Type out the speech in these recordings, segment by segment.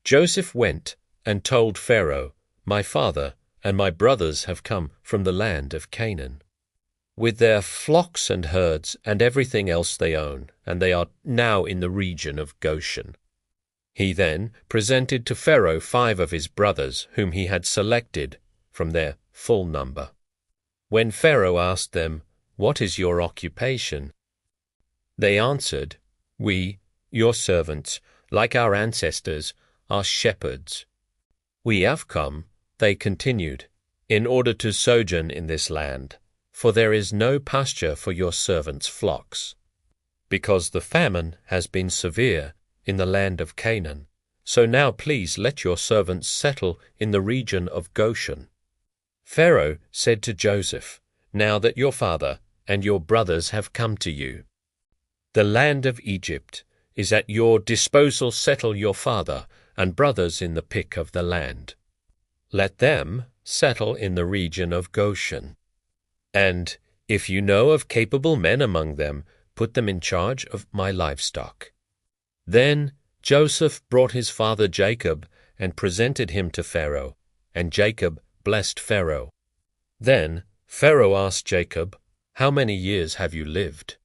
Joseph went and told Pharaoh, "My father and my brothers have come from the land of Canaan, with their flocks and herds and everything else they own, and they are now in the region of Goshen." He then presented to Pharaoh 5 of his brothers, whom he had selected from their full number. When Pharaoh asked them, "What is your occupation?" they answered, "We, your servants, like our ancestors, are shepherds." "We have come," they continued, "in order to sojourn in this land, for there is no pasture for your servants' flocks, because the famine has been severe in the land of Canaan. So now please let your servants settle in the region of Goshen." Pharaoh said to Joseph, "Now that your father and your brothers have come to you, the land of Egypt is at your disposal. Settle your father and brothers in the pick of the land. Let them settle in the region of Goshen. And if you know of capable men among them, put them in charge of my livestock." Then Joseph brought his father Jacob and presented him to Pharaoh, and Jacob blessed Pharaoh. Then Pharaoh asked Jacob, "How many years have you lived?"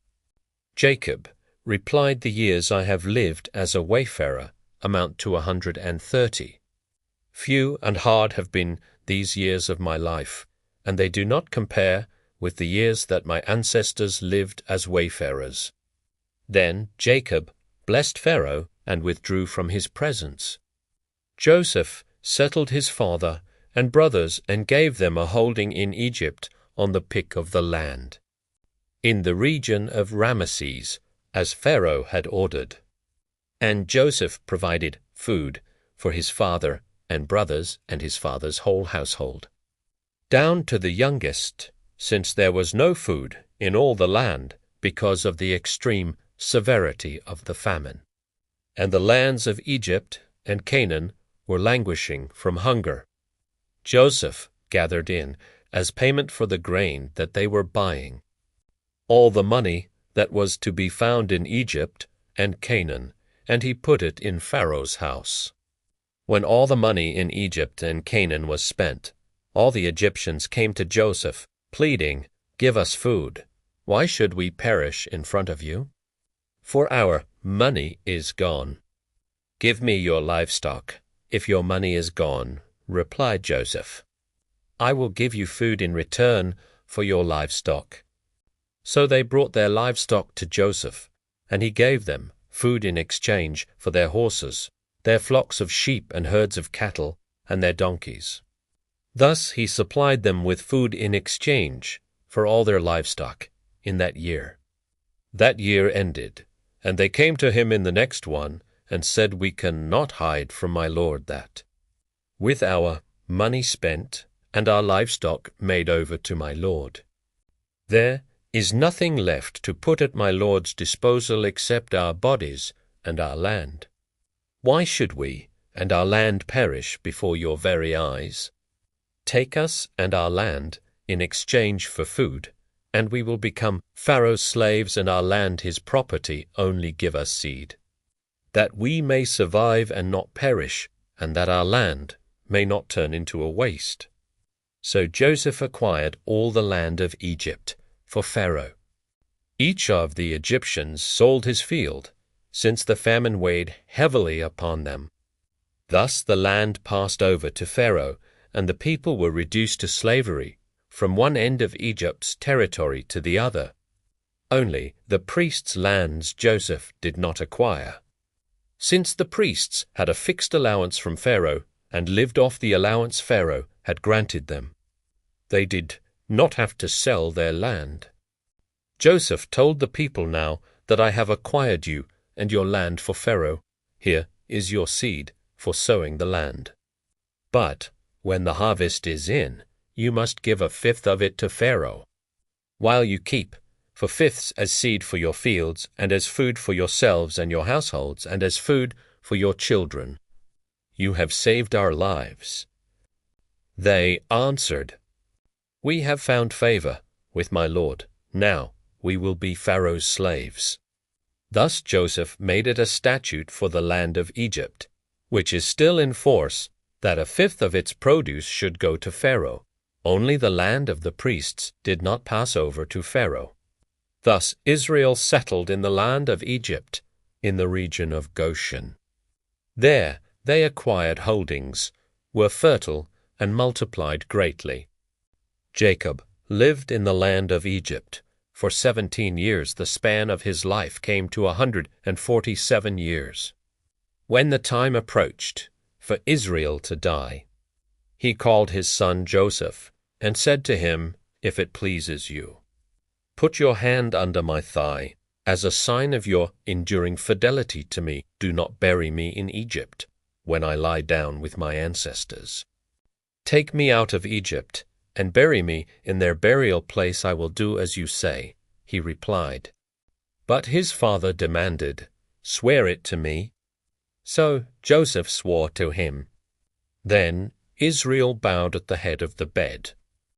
Jacob replied, "The years I have lived as a wayfarer amount to 130. Few and hard have been these years of my life, and they do not compare with the years that my ancestors lived as wayfarers." Then Jacob blessed Pharaoh and withdrew from his presence. Joseph settled his father and brothers and gave them a holding in Egypt on the pick of the land, in the region of Ramesses, as Pharaoh had ordered. And Joseph provided food for his father and brothers and his father's whole household, down to the youngest, since there was no food in all the land because of the extreme severity of the famine. And the lands of Egypt and Canaan were languishing from hunger. Joseph gathered in, as payment for the grain that they were buying, all the money that was to be found in Egypt and Canaan, and he put it in Pharaoh's house. When all the money in Egypt and Canaan was spent, all the Egyptians came to Joseph, pleading, "Give us food. Why should we perish in front of you? For our money is gone." "Give me your livestock, if your money is gone," replied Joseph. "I will give you food in return for your livestock." So they brought their livestock to Joseph, and he gave them food in exchange for their horses, their flocks of sheep and herds of cattle, and their donkeys. Thus he supplied them with food in exchange for all their livestock in that year. That year ended, and they came to him in the next one, and said, "We cannot hide from my lord that, with our money spent and our livestock made over to my lord, there is nothing left to put at my lord's disposal except our bodies and our land. Why should we and our land perish before your very eyes? Take us and our land in exchange for food, and we will become Pharaoh's slaves, and our land his property. Only give us seed, that we may survive and not perish, and that our land may not turn into a waste." So Joseph acquired all the land of Egypt for Pharaoh. Each of the Egyptians sold his field, since the famine weighed heavily upon them. Thus the land passed over to Pharaoh, and the people were reduced to slavery from one end of Egypt's territory to the other. Only the priests' lands Joseph did not acquire, since the priests had a fixed allowance from Pharaoh and lived off the allowance Pharaoh had granted them. They did not have to sell their land. Joseph told the people, "Now that I have acquired you and your land for Pharaoh, here is your seed for sowing the land. But when the harvest is in, you must give 1/5 of it to Pharaoh, while you keep for fifths as seed for your fields, and as food for yourselves and your households, and as food for your children. You have saved our lives." They answered, "We have found favor with my lord. Now we will be Pharaoh's slaves." Thus Joseph made it a statute for the land of Egypt, which is still in force, that a fifth of its produce should go to Pharaoh. Only the land of the priests did not pass over to Pharaoh. Thus Israel settled in the land of Egypt, in the region of Goshen. There they acquired holdings, were fertile, and multiplied greatly. Jacob lived in the land of Egypt. For 17 years the span of his life came to 147 years. When the time approached for Israel to die, he called his son Joseph, and said to him, "If it pleases you, put your hand under my thigh, as a sign of your enduring fidelity to me. Do not bury me in Egypt, when I lie down with my ancestors. Take me out of Egypt, and bury me in their burial place. I will do as you say," he replied. But his father demanded, "Swear it to me." So Joseph swore to him. Then Israel bowed at the head of the bed,